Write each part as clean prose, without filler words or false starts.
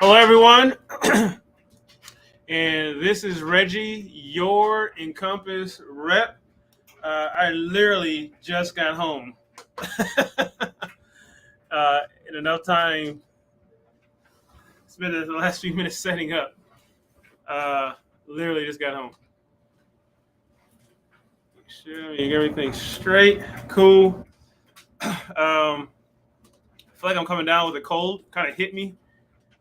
Hello, everyone. And this is Reggie, your Encompass rep. I literally just got home in enough time. Spent the last few minutes setting up. Uh, Literally just got home. Make sure you get everything straight. Cool. I feel like I'm coming down with a cold. Kind of hit me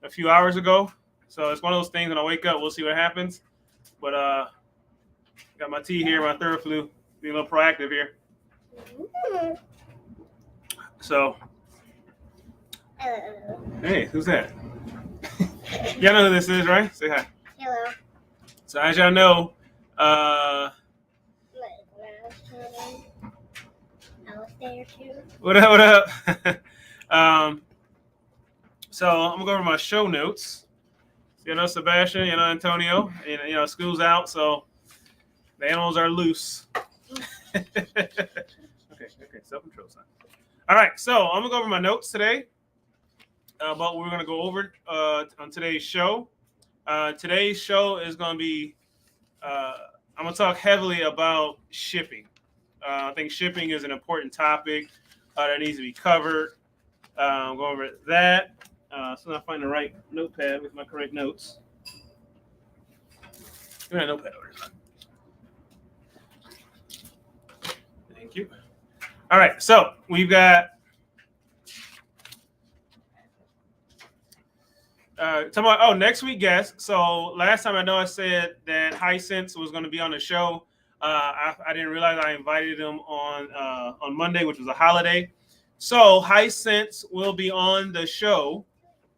a few hours ago. So it's one of those things when I wake up, we'll see what happens. But got my tea here, my Theraflu. Being a little proactive here. So, hey, who's that? Y'all know who this is, right? Say hi. Hello. So as y'all know, I was there too. what up? What up? So I'm gonna go over my show notes. You know, Sebastian, you know, Antonio, and school's out, so the animals are loose. Okay, self-control sign. All right, so I'm gonna go over my notes today about what we're gonna go over on today's show. Today's show is gonna be I'm gonna talk heavily about shipping. I think shipping is an important topic that needs to be covered. I'm going over that. So I find the right notepad with my correct notes. Give me that notepad over here. Thank you. All right, so we've got talking about next week guest. So last time I said that Hisense was going to be on the show. I didn't realize I invited him on Monday, which was a holiday. So Hisense will be on the show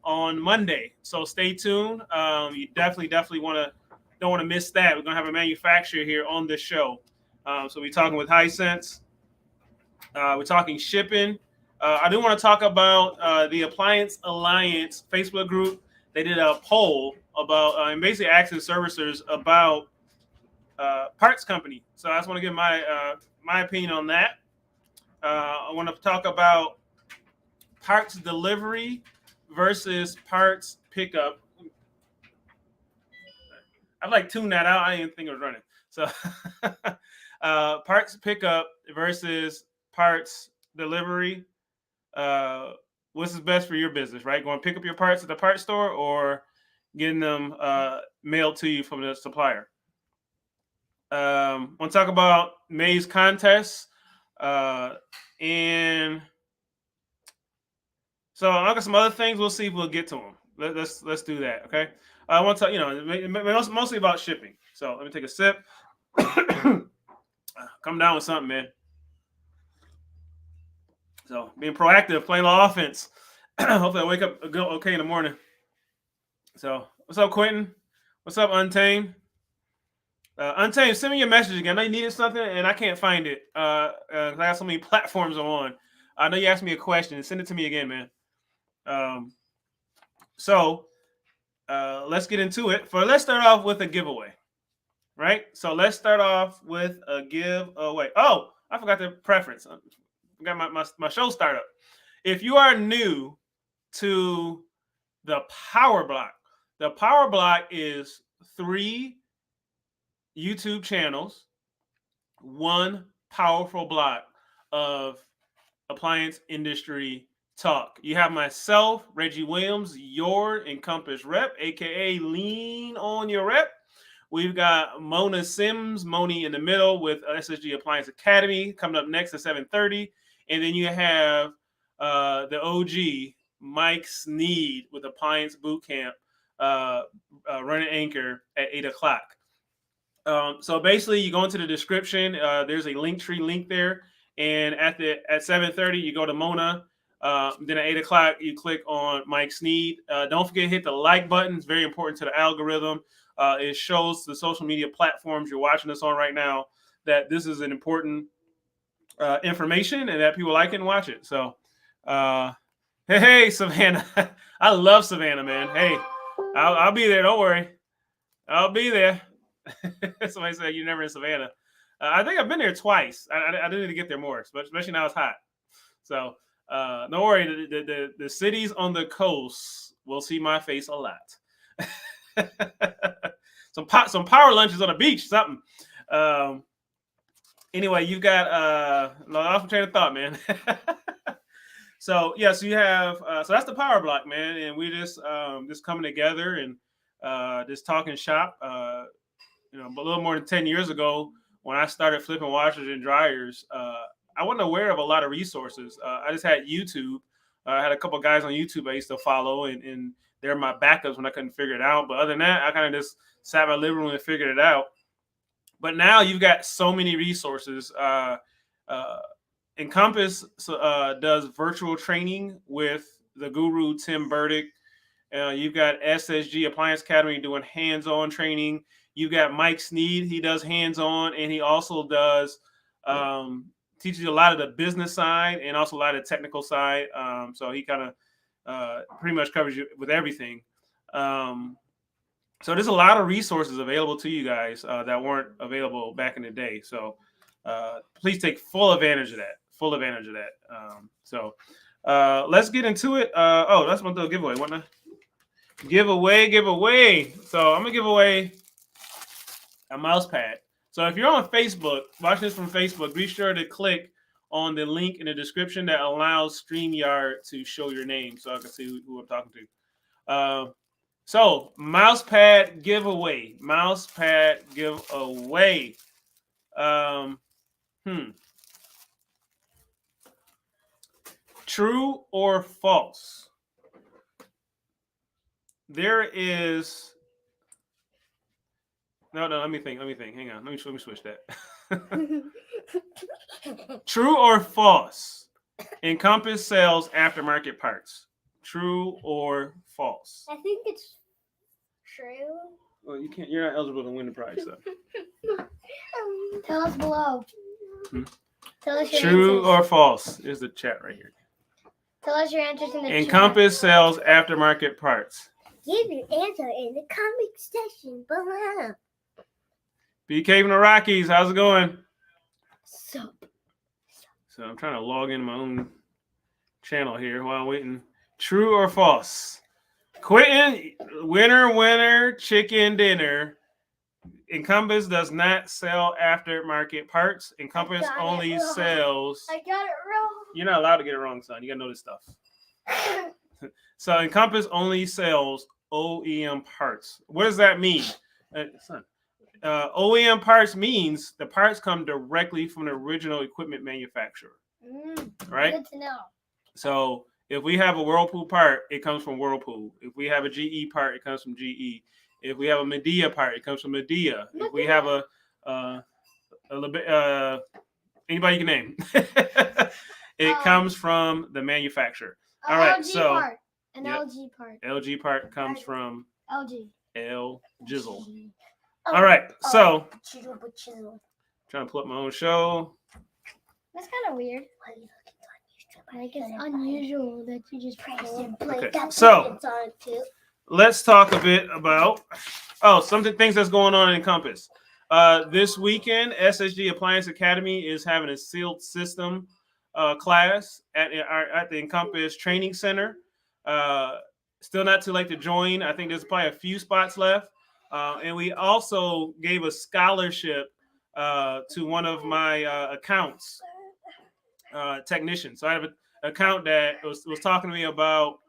on Monday. So stay tuned. You definitely don't want to miss that. We're gonna have a manufacturer here on the show. So we're talking with Hisense. We're talking shipping. I do want to talk about the Appliance Alliance Facebook group. They did a poll about and basically asking servicers about parts company. So I just want to give my opinion on that. I want to talk about parts delivery versus parts pickup. I've tuned that out. I didn't think it was running. So parts pickup versus parts delivery. What's best for your business, right? Going to pick up your parts at the parts store or getting them mailed to you from the supplier. Want to talk about May's contests. And so I got some other things. We'll see if we'll get to them. Let's do that. Okay. I want to talk, mostly about shipping. So let me take a sip. Come down with something, man. So being proactive, playing the offense. Hopefully I wake up okay in the morning. So what's up, Quentin? What's up, Untamed? Untamed, send me your message again. I know you needed something and I can't find it. I have so many platforms I'm on. I know you asked me a question. Send it to me again, man. So let's get into it. Let's start off with a giveaway, right? So let's start off with a giveaway. Oh, I forgot the preference. I got my show startup. If you are new to the Power Block is 3 YouTube channels, 1 powerful block of Appliance Industry Talk. You have myself, Reggie Williams, your Encompass rep, aka Lean on Your Rep. We've got Mona Sims, Moni in the middle with SSG Appliance Academy coming up next at 7:30. And then you have the OG, Mike Sneed with Appliance Bootcamp running anchor at 8 o'clock. So basically, you go into the description. There's a Linktree link there. And at 7:30, you go to Mona. Then at 8 o'clock, you click on Mike Sneed. Don't forget to hit the like button. It's very important to the algorithm. It shows the social media platforms you're watching this on right now that this is an important information and that people like it and watch it. So, hey, Savannah. I love Savannah, man. Hey, I'll be there. Don't worry. I'll be there. Somebody said you're never in Savannah. I think I've been there twice. I do need to get there more, especially now it's hot. So don't worry. The cities on the coast will see my face a lot. some power lunches on the beach, something. Anyway, you've got off train of thought, man. So yeah, so you have so that's the power block, man, and we just coming together and just talking shop. A little more than 10 years ago, when I started flipping washers and dryers, I wasn't aware of a lot of resources. I just had YouTube. I had a couple guys on YouTube I used to follow, and they're my backups when I couldn't figure it out. But other than that, I kind of just sat in my living room and figured it out. But now you've got so many resources. Encompass does virtual training with the guru Tim Burdick. You've got SSG Appliance Academy doing hands-on training. You've got Mike Sneed. He does hands-on, and he also does teaches you a lot of the business side and also a lot of the technical side. So he kind of pretty much covers you with everything. So there's a lot of resources available to you guys that weren't available back in the day. So please take full advantage of that. So let's get into it. That's one giveaway. What now? Giveaway. So I'm gonna give away a mouse pad. So if you're on Facebook, watching this from Facebook, be sure to click on the link in the description that allows StreamYard to show your name so I can see who I'm talking to. So Mousepad giveaway. True or false? There is no. Let me think. Hang on. Let me switch that. True or false? Encompass sells aftermarket parts. True or false? I think it's true. Well, you can't. You're not eligible to win the prize. So. Tell us below. Tell us your True answers. or false? Here's the chat right here. Tell us your answers in the Encompass sells aftermarket parts. Give your answer in the comment section below. BK from the Rockies, how's it going? Sup. So I'm trying to log into my own channel here while I'm waiting. True or false? Quentin, winner, chicken dinner. Encompass does not sell aftermarket parts. Encompass only sells. I got it wrong. You're not allowed to get it wrong, son. You gotta know this stuff. So Encompass only sells OEM parts. What does that mean? Son, OEM parts means the parts come directly from the original equipment manufacturer. Right? Good to know. So if we have a Whirlpool part, it comes from Whirlpool. If we have a GE part, it comes from GE. If we have a Medea part, it comes from Medea. If we have anybody you can name, it comes from the manufacturer. All right, LG so part. LG part. LG part comes from LG. L Jizzle. All right, so trying to pull up my own show. That's kind of weird. Like it's unusual that you just press and play. Okay, so let's talk a bit about things that's going on in Encompass. This weekend, SSG Appliance Academy is having a sealed system class at the Encompass Training Center. Still not too late to join. I think there's probably a few spots left. And we also gave a scholarship to one of my accounts technician. So I have an account that was talking to me about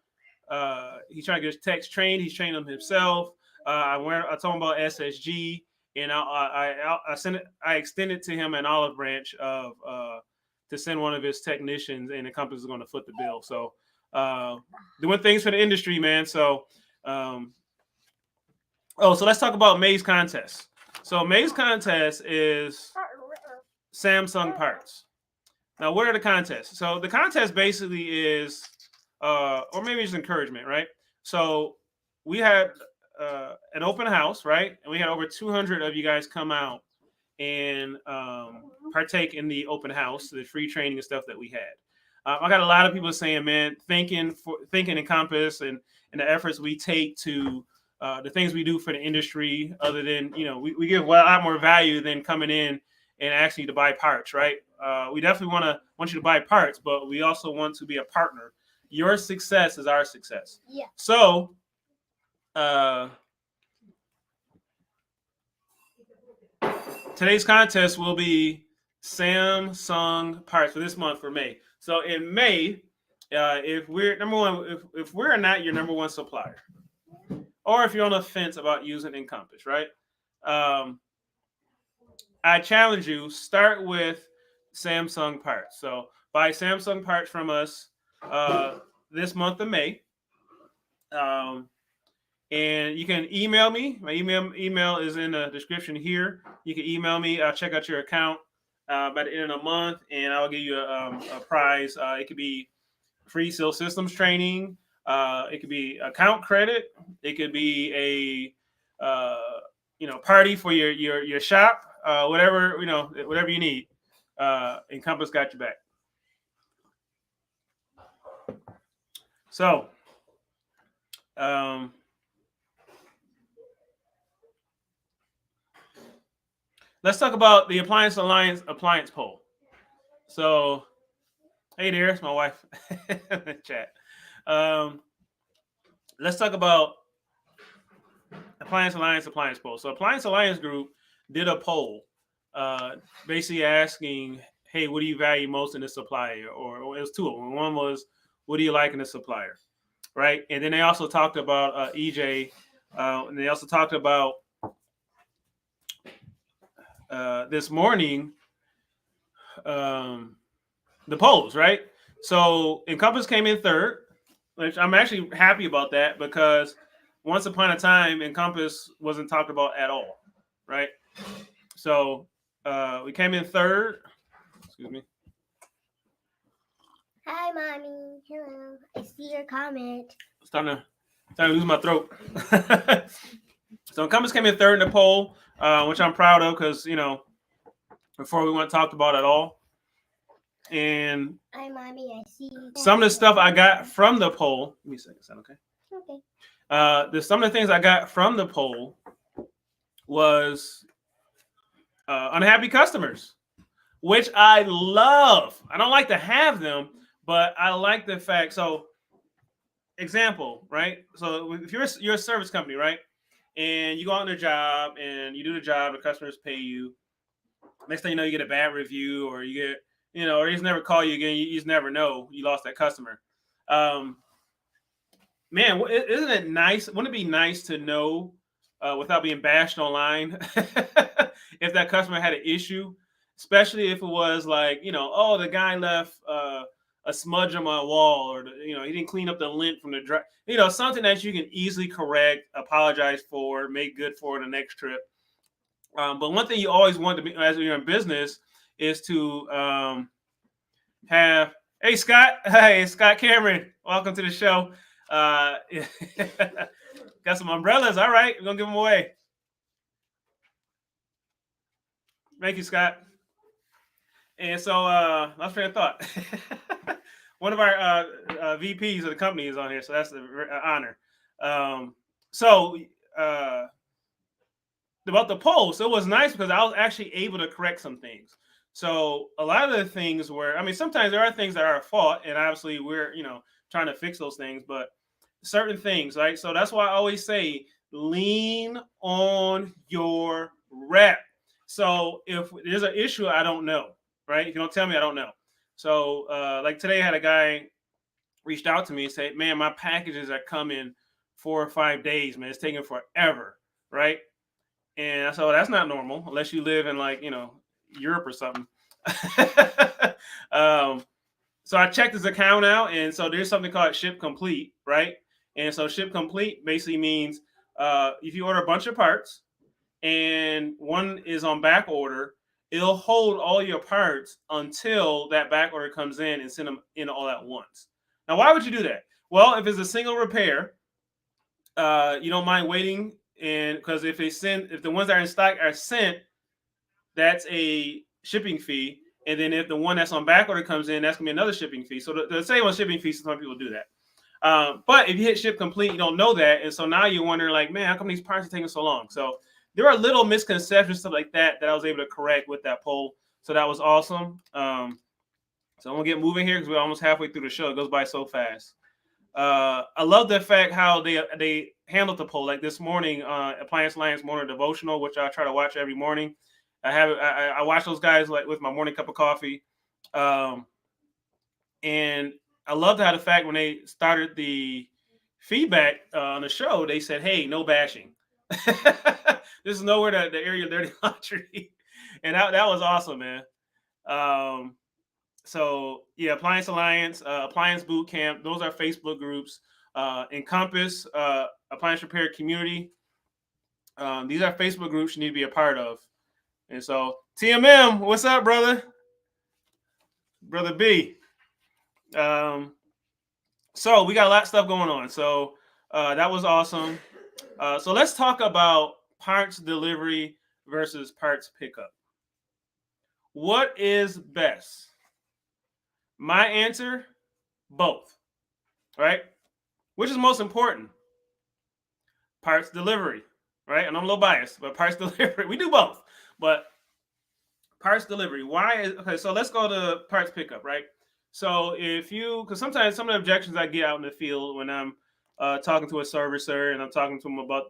he's trying to get his techs trained. He's training them himself. I told him about SSG, and I extended to him an olive branch of to send one of his technicians, and Encompass is going to foot the bill. So doing things for the industry, man. So so let's talk about May's contest. So May's contest is Samsung parts. Now, what are the contests? So the contest basically is, or maybe it's encouragement, right? So we had an open house, right? And we had over 200 of you guys come out and partake in the open house, the free training and stuff that we had. I got a lot of people saying, man, thinking Encompass and the efforts we take to the things we do for the industry, other than, we give a lot more value than coming in and asking you to buy parts, right? We definitely want you to buy parts, but we also want to be a partner. your success is our success. Yeah. So, today's contest will be Samsung parts for this month for May. So in May, if we're number one, if we're not your number one supplier, or if you're on the fence about using Encompass, right? I challenge you, start with Samsung parts. So buy Samsung parts from us this month of May. And you can email me. My email is in the description here. You can email me. I'll check out your account by the end of the month, and I'll give you a prize. It could be free Seal Systems training. It could be account credit. It could be a party for your shop. Whatever whatever you need. Encompass got your back. So. Let's talk about the Appliance Alliance appliance poll. So, hey there, it's my wife in the chat. Let's talk about Appliance Alliance appliance poll. So, Appliance Alliance Group did a poll, basically asking, "Hey, what do you value most in a supplier?" Or it was two of them. One was, "What do you like in a supplier?" Right, and then they also talked about EJ, and they also talked about. This morning, the polls, right? So Encompass came in third, which I'm actually happy about that because once upon a time, Encompass wasn't talked about at all, right? So we came in third. Excuse me. Hi, Mommy. Hello. I see your comment. It's starting to lose my throat. So Encompass came in third in the poll, which I'm proud of because, before we weren't talked about at all. And hi, Mommy. I see. Some of the stuff I got from the poll. Give me a second. Is that okay? Okay. Some of the things I got from the poll was unhappy customers, which I love. I don't like to have them, but I like the fact. So, example, right? So if you're a service company, right? And you go on their job and you do the job, the customers pay you. Next thing you know, you get a bad review, or you get, or they just never call you again. You just never know you lost that customer. Man, isn't it nice? Wouldn't it be nice to know without being bashed online if that customer had an issue, especially if it was like, oh, the guy left a smudge on my wall, or he didn't clean up the lint from the dry, something that you can easily correct, apologize for, make good for the next trip. But one thing you always want to be as you're in business is to have. Hey, Scott. Hey, Scott Cameron. Welcome to the show. Got some umbrellas. All right, we're gonna give them away. Thank you, Scott. And so, lost train of thought. One of our VPs of the company is on here, so that's an honor. About the poll, so it was nice because I was actually able to correct some things. So a lot of the things were, sometimes there are things that are our fault, and obviously we're, trying to fix those things, but certain things, right? So that's why I always say, lean on your rep. So if there's an issue, I don't know, right? If you don't tell me, I don't know. So like today, I had a guy reached out to me and said, man, my packages are coming 4 or 5 days, man. It's taking forever, right? And I said, well, that's not normal unless you live in Europe or something. So I checked his account out, and so there's something called Ship Complete, right? And so Ship Complete basically means if you order a bunch of parts and one is on back order, it'll hold all your parts until that back order comes in and send them in all at once. Now, why would you do that? Well, if it's a single repair, you don't mind waiting, and because if the ones that are in stock are sent, that's a shipping fee. And then if the one that's on back order comes in, that's gonna be another shipping fee. So the same on shipping fees, some people do that. But if you hit Ship Complete, you don't know that, and so now you're wondering, like, man, how come these parts are taking so long? So there are little misconceptions, stuff like that I was able to correct with that poll. So that was awesome. So I'm gonna get moving here because we're almost halfway through the show. It goes by so fast. I love the fact how they handled the poll. Like this morning, Appliance Alliance morning devotional, which I try to watch every morning. I watch those guys like with my morning cup of coffee, and I loved how the fact when they started the feedback on the show, they said, "Hey, no bashing. This is nowhere to air your dirty laundry," and that was awesome, man. Um, so yeah, Appliance Alliance, Appliance Boot Camp, those are Facebook groups. Encompass, Appliance Repair Community. These are Facebook groups you need to be a part of. And so TMM, what's up, brother? Brother B. So we got a lot of stuff going on. So that was awesome. So let's talk about parts delivery versus parts pickup. What is best? My answer, both. Right? Which is most important? Parts delivery, right? And I'm a little biased, but parts delivery, we do both. But parts delivery, why is okay? So let's go to parts pickup, right? So because sometimes some of the objections I get out in the field when I'm talking to a servicer and I'm talking to them about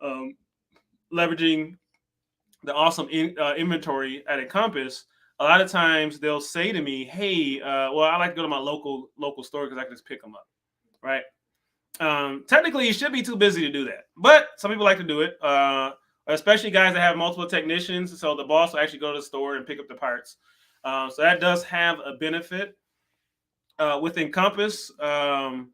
um, leveraging the awesome inventory at Encompass, a lot of times they'll say to me, "Hey, well, I like to go to my local store because I can just pick them up," right? Technically, you should be too busy to do that, but some people like to do it, especially guys that have multiple technicians. So the boss will actually go to the store and pick up the parts. So that does have a benefit with Encompass. The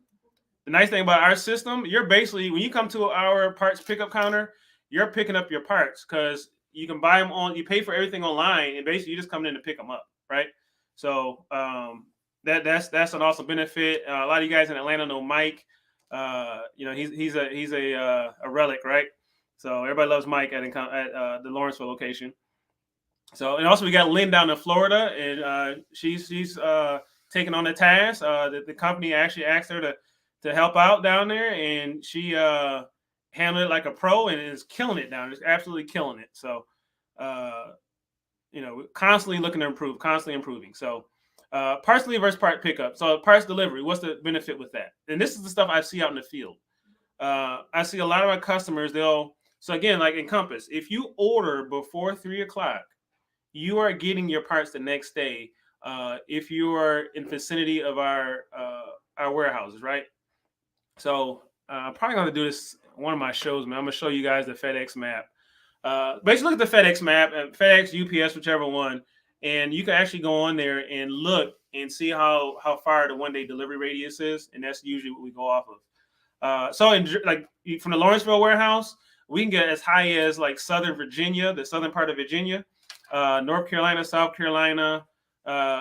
nice thing about our system, you're basically when you come to our parts pickup counter, you're picking up your parts because you can buy them on. You pay for everything online, and basically you just come in to pick them up, right? So that's an awesome benefit. A lot of you guys in Atlanta know Mike. He's a relic, right? So everybody loves Mike at the Lawrenceville location. So and also we got Lynn down in Florida, and she's taking on the task. The company actually asked her to help out down there, and she handled it like a pro and is killing it down. It's absolutely killing it. So constantly looking to improve, constantly improving. So parts delivery versus part pickup. So parts delivery, what's the benefit with that? And this is the stuff I see out in the field. I see a lot of my customers, so again, like Encompass, if you order before 3 o'clock, you are getting your parts the next day. If you are in vicinity of our warehouses, right? So I'm probably going to do this one of my shows, man. I'm going to show you guys the FedEx map. Basically, look at the FedEx map, FedEx, UPS, whichever one, and you can actually go on there and look and see how far the 1 day delivery radius is, and that's usually what we go off of. From the Lawrenceville warehouse, we can get as high as like Southern Virginia, the southern part of Virginia, North Carolina, South Carolina.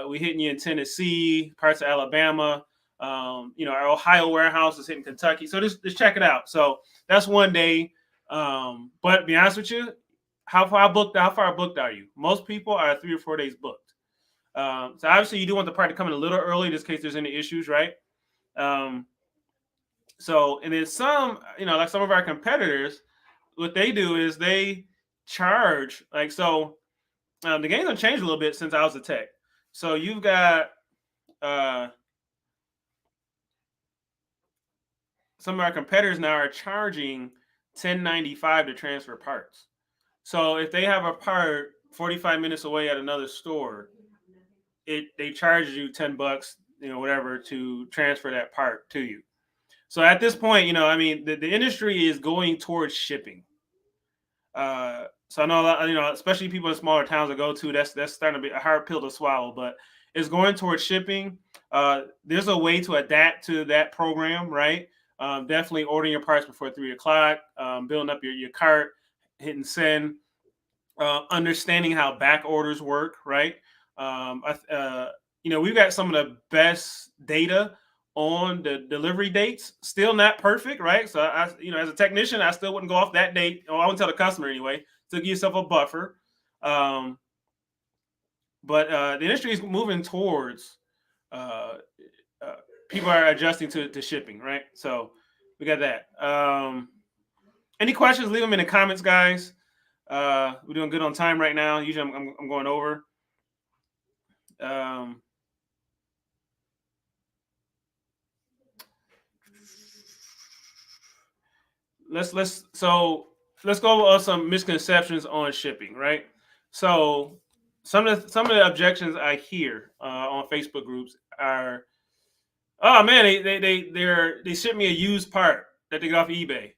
We hitting you in Tennessee, parts of Alabama. Our Ohio warehouse is hitting Kentucky. So just check it out. So that's 1 day. But to be honest with you, how far booked are you? Most people are 3 or 4 days booked. So obviously you do want the part to come in a little early just in case there's any issues, right? And then some, like some of our competitors, what they do is they charge the game's have changed a little bit since I was a tech. So you've got some of our competitors now are charging $10.95 to transfer parts. So if they have a part 45 minutes away at another store, they charge you $10, whatever, to transfer that part to you. So at this point, the industry is going towards shipping. So I know, especially people in smaller towns that go to, that's starting to be a hard pill to swallow, but it's going towards shipping. There's a way to adapt to that program, right? Definitely ordering your parts before 3 o'clock, building up your cart, hitting send, understanding how back orders work, right? We've got some of the best data on the delivery dates. Still not perfect, right? So as a technician, I still wouldn't go off that date. Or I wouldn't tell the customer anyway. To give yourself a buffer. But the industry is moving towards people are adjusting to shipping, right? So we got that. Any questions? Leave them in the comments, guys. We're doing good on time right now. Usually I'm going over. let's go over some misconceptions on shipping, right? So some of the objections I hear on Facebook groups are, oh man, they ship me a used part that they got off eBay.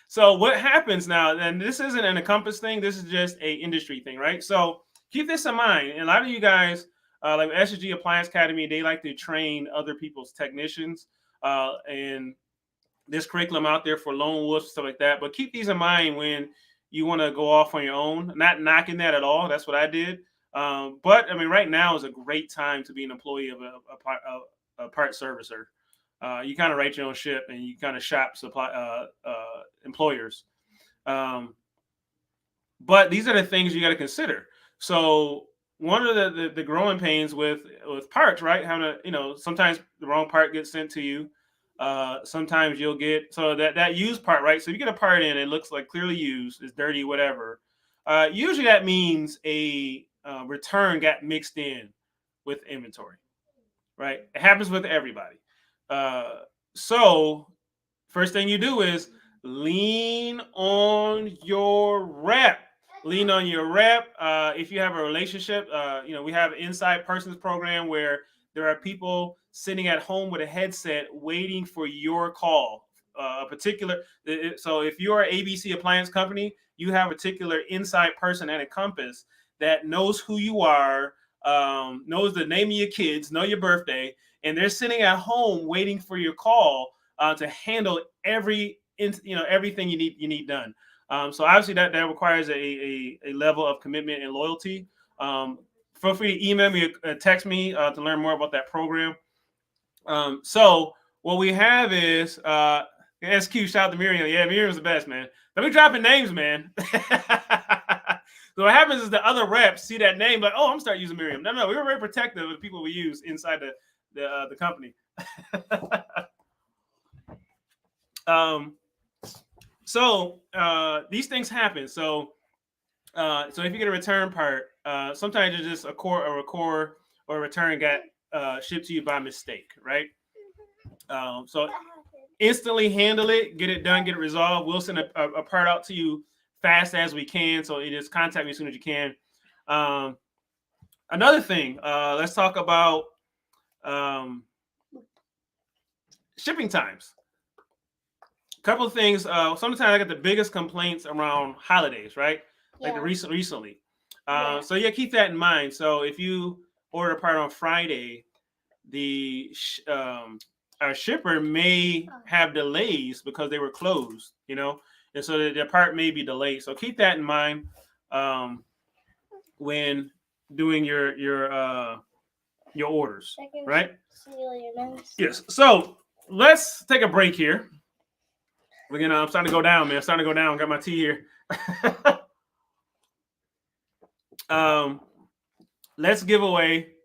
So what happens now, and this isn't an Encompass thing, this is just a industry thing, right? So keep this in mind. And a lot of you guys, like SSG Appliance Academy, they like to train other people's technicians, and this curriculum out there for lone wolves, stuff like that. But keep these in mind when you want to go off on your own. Not knocking that at all. That's what I did. But I mean, right now is a great time to be an employee of a part servicer. You kind of write your own ship and you kind of shop supply employers. But these are the things you got to consider. So one of the growing pains with parts, right? Having sometimes the wrong part gets sent to you. Sometimes you'll get that used part, right? So you get a part in, it looks like clearly used, it's dirty, whatever. Usually that means a return got mixed in with inventory, right? It happens with everybody. So first thing you do is lean on your rep. Lean on your rep. If you have a relationship, we have an Inside Persons program where there are people sitting at home with a headset waiting for your call. So if you're an ABC appliance company, you have a particular inside person at Encompass that knows who you are, knows the name of your kids, know your birthday, and they're sitting at home waiting for your call to handle everything you need done. So obviously that requires a level of commitment and loyalty. Feel free to email me or text me to learn more about that program. So what we have is SQ, shout out to Miriam. Yeah, Miriam's the best, man. Let me dropping names, man. So what happens is the other reps see that name, like, oh, I'm gonna start using Miriam. No, we were very protective of the people we use inside the company. So these things happen. So if you get a return part, sometimes it's just a core or a return got shipped to you by mistake, right? So instantly handle it, get it done, get it resolved. We'll send a part out to you fast as we can. So you just contact me as soon as you can. Another thing, let's talk about shipping times. A couple of things. Sometimes I get the biggest complaints around holidays, right? Like recently. So yeah, keep that in mind. So if you order a part on Friday, our shipper may have delays because they were closed, and so the part may be delayed. So keep that in mind when doing your orders, right? Yes. So let's take a break here. Again, I'm starting to go down, man. I'm starting to go down. Got my tea here. Let's give away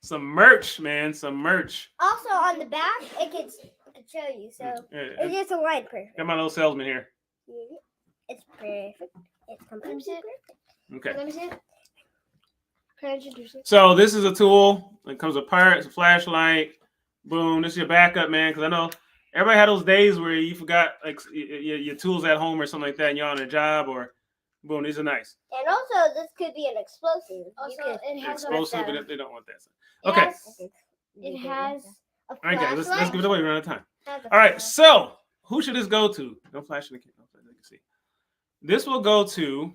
some merch, man. Some merch. Also on the back, it can show you. So it's just a light perfect. Got my little salesman here. It's perfect. It's completely perfect. Okay. Let me see it. Can I introduce it? So this is a tool. It comes with parts, a flashlight. Boom. This is your backup, man. Because I know everybody had those days where you forgot like your tools at home or something like that, and you're on a job, or boom, these are nice. And also, this could be an explosive. Also, it has explosive, but they don't want that. Okay. It has a all right, guys, let's give it away. We're out of time. All right, so who should this go to? Don't flash in the camera. So you can see. This will go to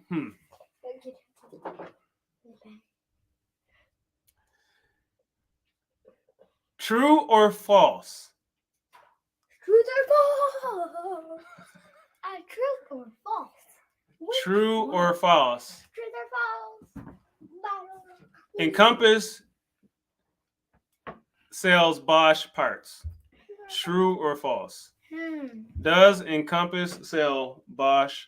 True or false? Truth or false? Truth or false? True or false? Truth or false? Encompass sells Bosch parts. True or false? Does Encompass sell Bosch?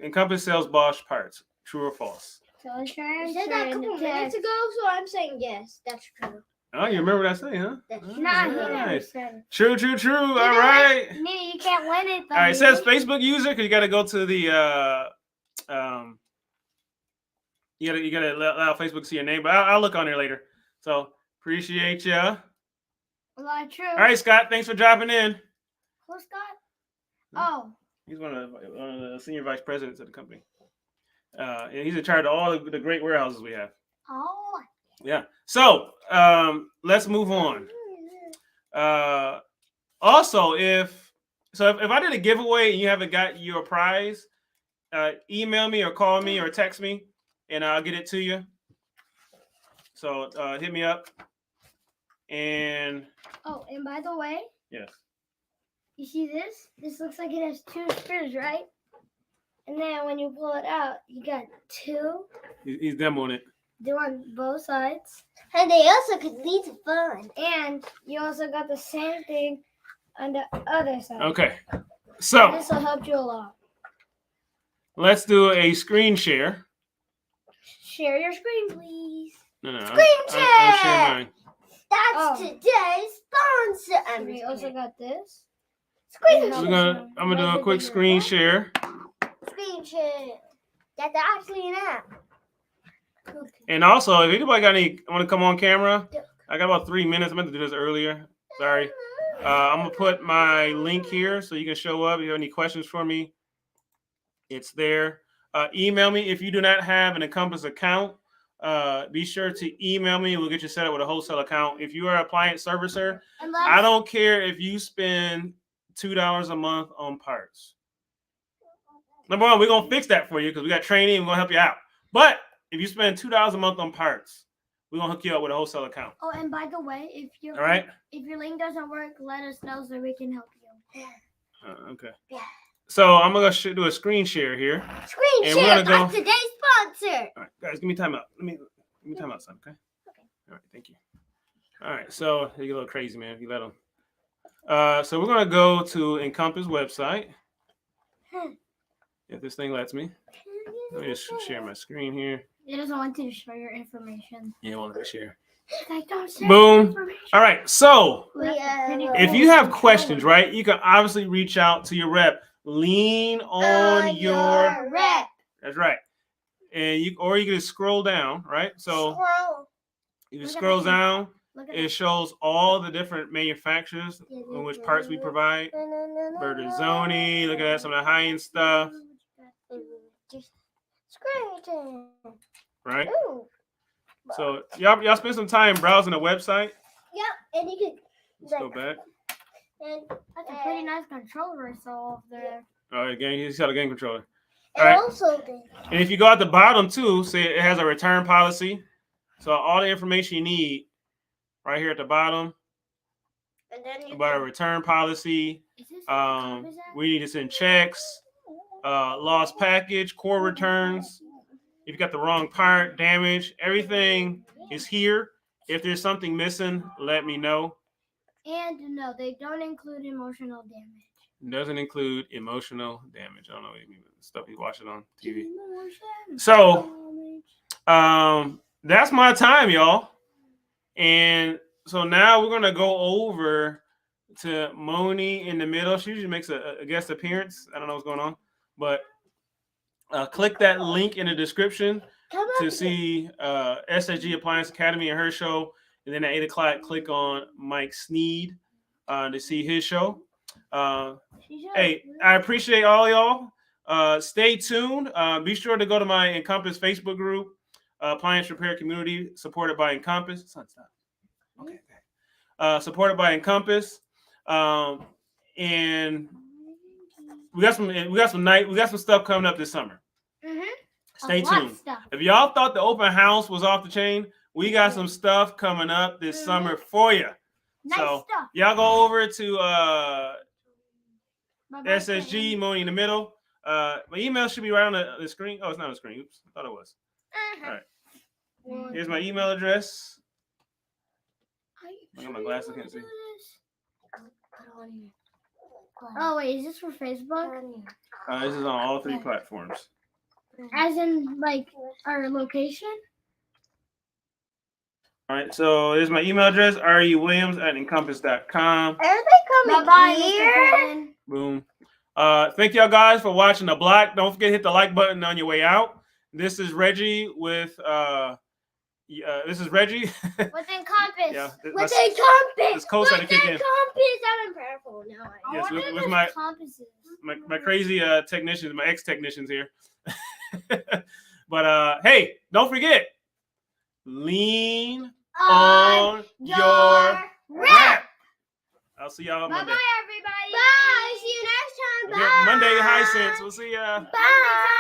Encompass sells Bosch parts. True or false? So I said that a couple minutes ago, so I'm saying yes, that's true. Oh, you remember what I say, huh? Nice. True. All right. You can't win it. All right. It says Facebook user because you got to go to the you gotta allow Facebook to see your name, but I'll look on there later. So appreciate ya. A lot of truth. All right, Scott. Thanks for dropping in. Who's Scott? Oh. He's one of the senior vice presidents of the company. And he's in charge of all the great warehouses we have. Oh. Yeah. So let's move on. Also, if I did a giveaway and you haven't got your prize, email me or call me or text me, and I'll get it to you. So hit me up. And and by the way, yes, you see this? This looks like it has 2 screws, right? And then when you pull it out, you got 2. He's demoing it. They're on both sides. And they also could lead to fun. And you also got the same thing on the other side. Okay. So this will help you a lot. Let's do a screen share. Share your screen, please. No. Screen I'll share mine. That's today's sponsor. And we also got this. Screen I'm share. gonna do a quick screen share. Screen share. That's actually an app. Okay. And also, if anybody want to come on camera, I got about 3 minutes. I meant to do this earlier. Sorry. I'm gonna put my link here so you can show up. If you have any questions for me, it's there. Email me if you do not have an Encompass account. Be sure to email me. We'll get you set up with a wholesale account. If you are an appliance servicer, I don't care if you spend $2 a month on parts. Number one, we're gonna fix that for you because we got training. We're gonna help you out. But if you spend $2 a month on parts, we're gonna hook you up with a wholesale account. Oh, and by the way, if your link doesn't work, let us know so we can help you. Okay. Yeah. So I'm gonna do a screen share here. Screen share. That's today's sponsor. All right, guys, give me time out. Give me time out, son. Okay. All right, thank you. All right, so you get a little crazy, man. If you let them. So we're gonna go to Encompass website. If this thing lets me. Let me just share my screen here. It doesn't want you to share your information. Yeah, I want to share. Like, don't share Boom. All right, so if you have cool. questions, right, you can obviously reach out to your rep. Lean on your rep. That's right. And you can just scroll down, right? So if you scroll down, it shows all the different manufacturers in which parts we provide. Bertazzoni, look at that, some of the high-end stuff. Right? Ooh. So y'all spend some time browsing the website. Yep, and you can Let's go back. That's a pretty nice controller I saw off there. Oh, he's got a game controller. And All right. also And if you go at the bottom too, see it has a return policy. So all the information you need right here at the bottom and then about a return policy. We need to send checks, lost package, core returns. If you got the wrong part, damage, everything is here. If there's something missing, let me know. And no, they don't include emotional damage. Doesn't include emotional damage. I don't know what you mean. Stuff you watch it on TV. So, that's my time, y'all. And so now we're gonna go over to Moni in the middle. She usually makes a guest appearance. I don't know what's going on, but click that link in the description to see SSG Appliance Academy and her show. And then at 8 o'clock, click on Mike Sneed to see his show. Hey, I appreciate all y'all. Stay tuned. Be sure to go to my Encompass Facebook group, Appliance Repair Community, supported by Encompass. Okay. Supported by Encompass. And we got some stuff coming up this summer. Stay tuned. If y'all thought the open house was off the chain, we got some stuff coming up this summer for you. Nice so stuff. Y'all go over to SSG Moni in the middle. My email should be right on the screen. Oh, it's not on the screen. Oops, I thought it was. All right. Here's my email address. I got my glasses. Can't see. Oh wait, is this for Facebook? This is on all 3 platforms. As in, like, our location? All right, so here's my email address, rewilliams@encompass.com. Everybody coming here. Boom. Thank y'all guys for watching the block. Don't forget to hit the like button on your way out. This is Reggie with This is Reggie. Within compass. Yeah, What's a compass? this code started What's a kick in. compass? I'm prayerful now. I Yes, wonder with if my- there's compasses. my crazy technicians, my ex-technicians here. But hey, don't forget, lean on your rap. I'll see y'all on Bye Monday. bye, everybody. Bye. See you next time. We'll get Monday High Sense. We'll see ya. Bye.